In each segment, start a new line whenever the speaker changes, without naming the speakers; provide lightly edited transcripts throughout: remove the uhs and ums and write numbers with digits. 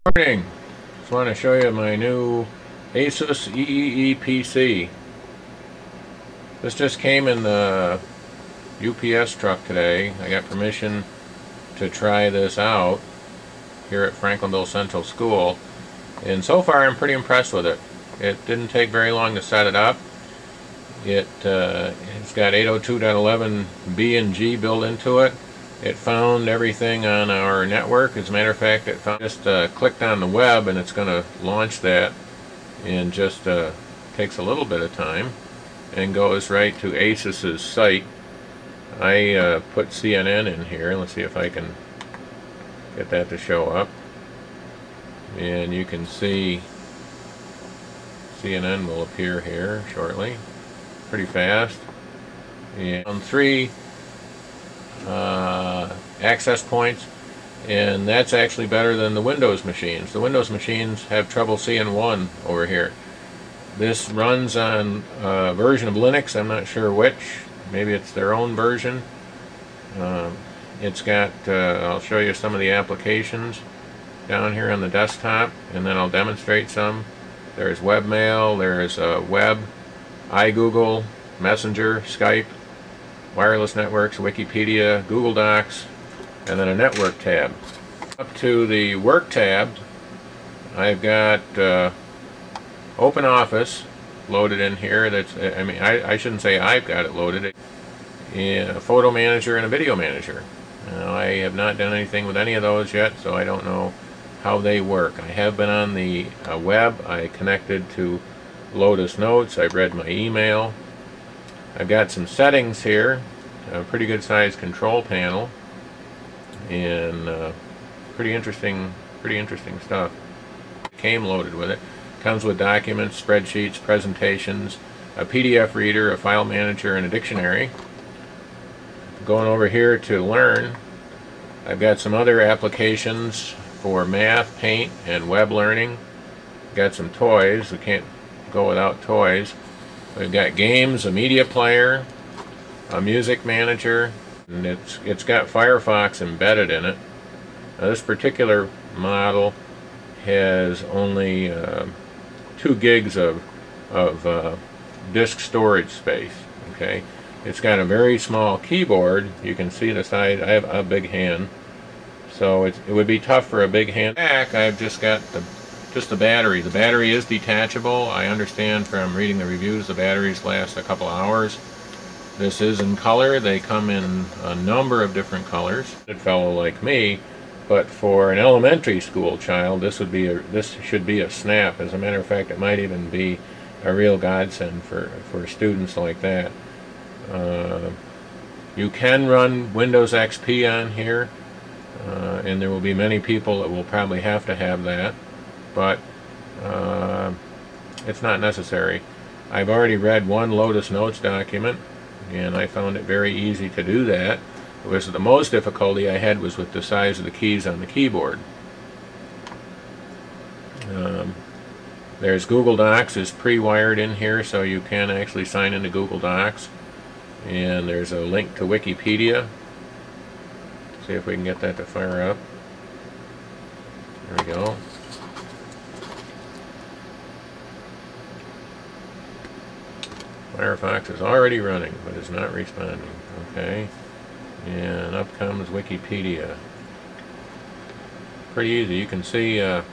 Morning. Just want to show you my new Asus EeePC. This just came in the UPS truck today. I got permission to try this out here at Franklinville Central School, and so far I'm pretty impressed with it. It didn't take very long to set it up. It's got 802.11b and G built into it. It found everything on our network. As a matter of fact, it just clicked on the web, and it's going to launch that in just takes a little bit of time and goes right to Asus's site. I put CNN in here. Let's see if I can get that to show up. And you can see CNN will appear here shortly. Pretty fast. And on 3 access points, and that's actually better than the Windows machines. The Windows machines have trouble seeing one over here. This runs on a version of Linux. I'm not sure which. Maybe it's their own version. It's got, I'll show you some of the applications down here on the desktop, and then I'll demonstrate some. There's webmail, there's web, iGoogle, Messenger, Skype, wireless networks, Wikipedia, Google Docs, and then a network tab. Up to the work tab, I've got Open Office loaded in here. That's, I shouldn't say I've got it loaded. A photo manager and a video manager. I have not done anything with any of those yet, so I don't know how they work. I have been on the web. I connected to Lotus Notes. I've read my email. I've got some settings here. A pretty good sized control panel, and pretty interesting stuff. It came loaded with it. Comes with documents, spreadsheets, presentations, a PDF reader, a file manager, and a dictionary. Going over here to learn, I've got some other applications for math, paint, and web learning. Got some toys. We can't go without toys. We've got games, a media player, a music manager, and it's got Firefox embedded in it. Now, this particular model has only 2 gigs of disk storage space. Okay, it's got a very small keyboard. You can see the size. I have a big hand, so it would be tough for a big hand. Back, I've just got the battery. The battery is detachable. I understand from reading the reviews the batteries last a couple hours. This is in color. They come in a number of different colors. A fellow like me, but for an elementary school child, this should be a snap. As a matter of fact, it might even be a real godsend for students like that. You can run Windows XP on here, and there will be many people that will probably have to have that, but it's not necessary. I've already read one Lotus Notes document, and I found it very easy to do that. The most difficulty I had was with the size of the keys on the keyboard. There's Google Docs is pre-wired in here, so you can actually sign into Google Docs. And there's a link to Wikipedia. See if we can get that to fire up. There we go. Firefox is already running, but is not responding. Okay. And up comes Wikipedia. Pretty easy. You can see that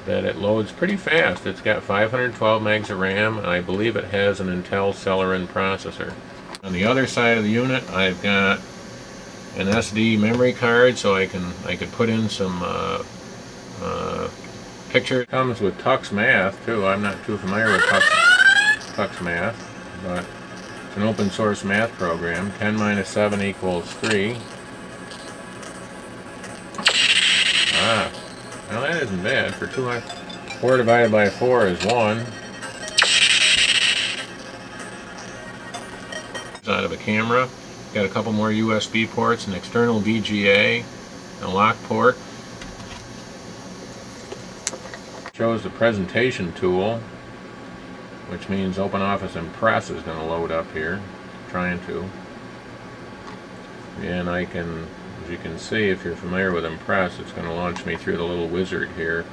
it loads pretty fast. It's got 512 megs of RAM, and I believe it has an Intel Celeron processor. On the other side of the unit, I've got an SD memory card, so I could put in some pictures. It comes with Tux Math too. I'm not too familiar with Tux Math, but it's an open source math program. 10 minus 7 equals 3. Ah, well, that isn't bad. For 4 divided by 4 is 1. Out of a camera. Got a couple more USB ports, an external VGA, a lock port. Shows the presentation tool, which means OpenOffice Impress is going to load up here. Trying to. And I can As you can see, if you're familiar with Impress, it's going to launch me through the little wizard here,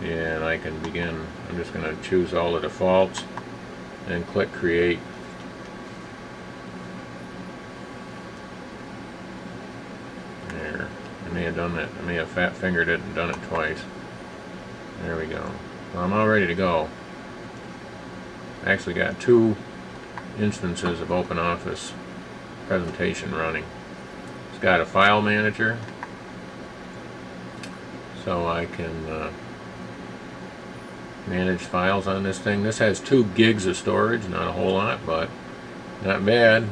and I can begin. I'm just going to choose all the defaults and click Create. There. I may have done that. I may have fat fingered it and done it twice. There we go. Well, I'm all ready to go. I actually got 2 instances of OpenOffice presentation running. It's got a file manager, so I can manage files on this thing. This has 2 gigs of storage, not a whole lot, but not bad.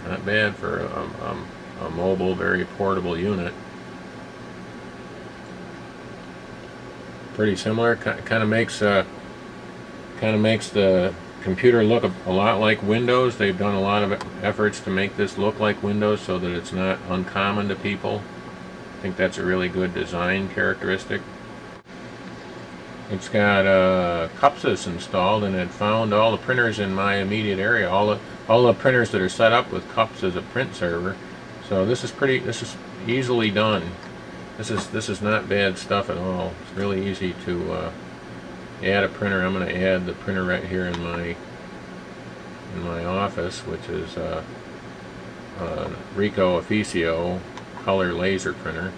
Not bad for a mobile, very portable unit. Pretty similar. Kind of makes the computer look a lot like Windows. They've done a lot of efforts to make this look like Windows so that it's not uncommon to people. I think that's a really good design characteristic. It's got CUPSys installed, and it found all the printers in my immediate area, all the printers that are set up with CUPS as a print server. So this is easily done. This is not bad stuff at all. It's really easy to add a printer. I'm going to add the printer right here in my office, which is Ricoh EeePC color laser printer,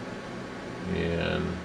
and